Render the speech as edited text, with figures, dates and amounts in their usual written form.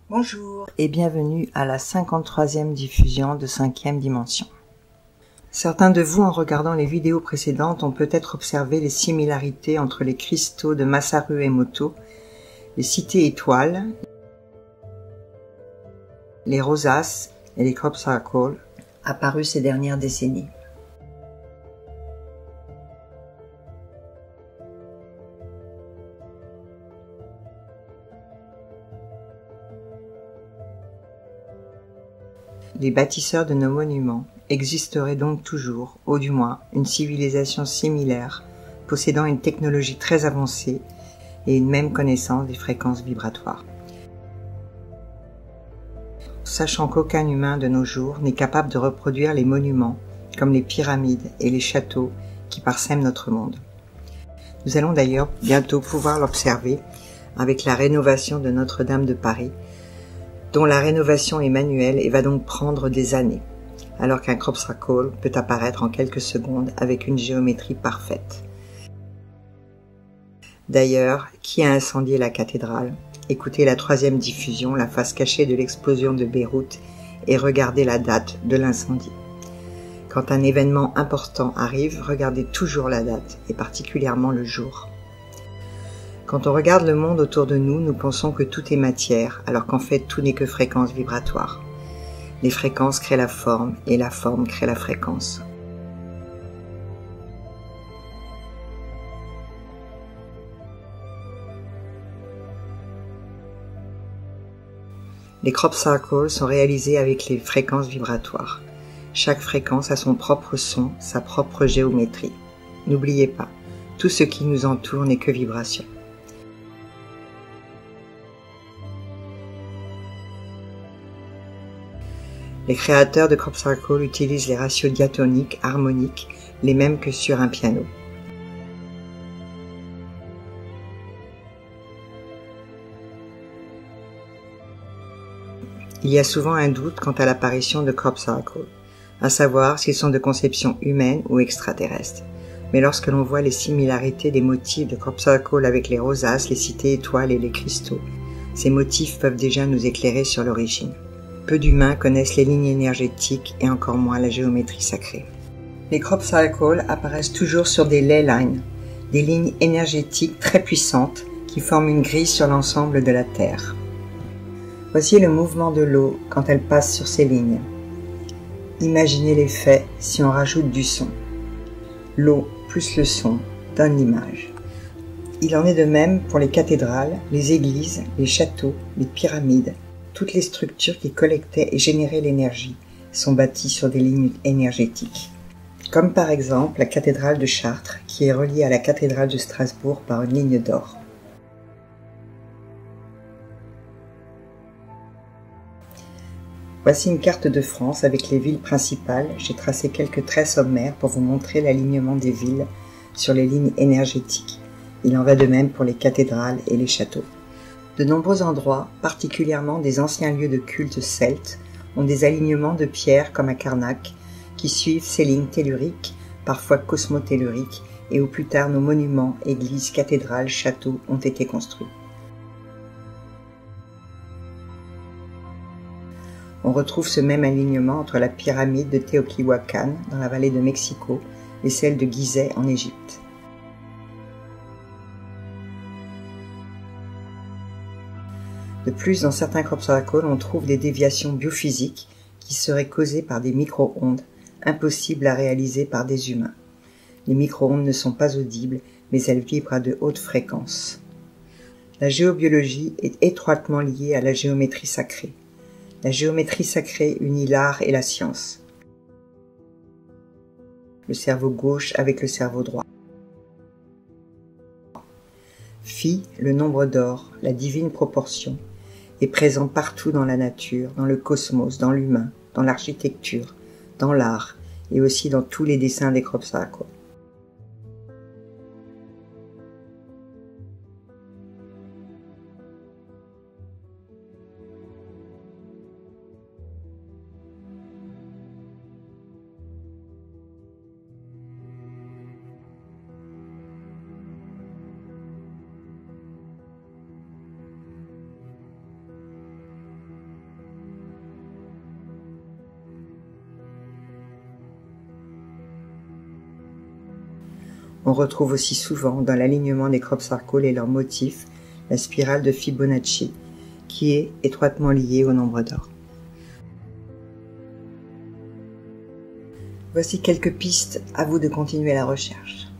Bonjour et bienvenue à la 53e diffusion de 5e dimension. Certains de vous, en regardant les vidéos précédentes, ont peut-être observé les similarités entre les cristaux de Masaru Emoto, les cités étoiles, les rosaces et les crop circles apparus ces dernières décennies. Les bâtisseurs de nos monuments existeraient donc toujours, ou du moins une civilisation similaire, possédant une technologie très avancée et une même connaissance des fréquences vibratoires. Sachant qu'aucun humain de nos jours n'est capable de reproduire les monuments, comme les pyramides et les châteaux qui parsèment notre monde. Nous allons d'ailleurs bientôt pouvoir l'observer avec la rénovation de Notre-Dame de Paris, dont la rénovation est manuelle et va donc prendre des années, alors qu'un crop circle peut apparaître en quelques secondes avec une géométrie parfaite. D'ailleurs, qui a incendié la cathédrale? Écoutez la 3e diffusion, la face cachée de l'explosion de Beyrouth, et regardez la date de l'incendie. Quand un événement important arrive, regardez toujours la date, et particulièrement le jour. Quand on regarde le monde autour de nous, nous pensons que tout est matière, alors qu'en fait tout n'est que fréquence vibratoire. Les fréquences créent la forme, et la forme crée la fréquence. Les crop circles sont réalisés avec les fréquences vibratoires. Chaque fréquence a son propre son, sa propre géométrie. N'oubliez pas, tout ce qui nous entoure n'est que vibration. Les créateurs de crop circles utilisent les ratios diatoniques harmoniques, les mêmes que sur un piano. Il y a souvent un doute quant à l'apparition de crop circles, à savoir s'ils sont de conception humaine ou extraterrestre. Mais lorsque l'on voit les similarités des motifs de crop circles avec les rosaces, les cités étoiles et les cristaux, ces motifs peuvent déjà nous éclairer sur l'origine. Peu d'humains connaissent les lignes énergétiques et encore moins la géométrie sacrée. Les crop circles apparaissent toujours sur des ley lines, des lignes énergétiques très puissantes qui forment une grille sur l'ensemble de la Terre. Voici le mouvement de l'eau quand elle passe sur ces lignes. Imaginez l'effet si on rajoute du son. L'eau plus le son donne l'image. Il en est de même pour les cathédrales, les églises, les châteaux, les pyramides. Toutes les structures qui collectaient et généraient l'énergie sont bâties sur des lignes énergétiques. Comme par exemple la cathédrale de Chartres qui est reliée à la cathédrale de Strasbourg par une ligne d'or. Voici une carte de France avec les villes principales. J'ai tracé quelques traits sommaires pour vous montrer l'alignement des villes sur les lignes énergétiques. Il en va de même pour les cathédrales et les châteaux. De nombreux endroits, particulièrement des anciens lieux de culte celtes, ont des alignements de pierres comme à Karnak, qui suivent ces lignes telluriques, parfois cosmotelluriques, et où plus tard nos monuments, églises, cathédrales, châteaux ont été construits. On retrouve ce même alignement entre la pyramide de Teotihuacan dans la vallée de Mexico et celle de Gizeh en Égypte. De plus, dans certains crop circles, on trouve des déviations biophysiques qui seraient causées par des micro-ondes, impossibles à réaliser par des humains. Les micro-ondes ne sont pas audibles, mais elles vibrent à de hautes fréquences. La géobiologie est étroitement liée à la géométrie sacrée. La géométrie sacrée unit l'art et la science. Le cerveau gauche avec le cerveau droit. Phi, le nombre d'or, la divine proportion, est présent partout dans la nature, dans le cosmos, dans l'humain, dans l'architecture, dans l'art et aussi dans tous les dessins des crop circles. On retrouve aussi souvent dans l'alignement des crop circles et leurs motifs la spirale de Fibonacci, qui est étroitement liée au nombre d'or. Voici quelques pistes, à vous de continuer la recherche.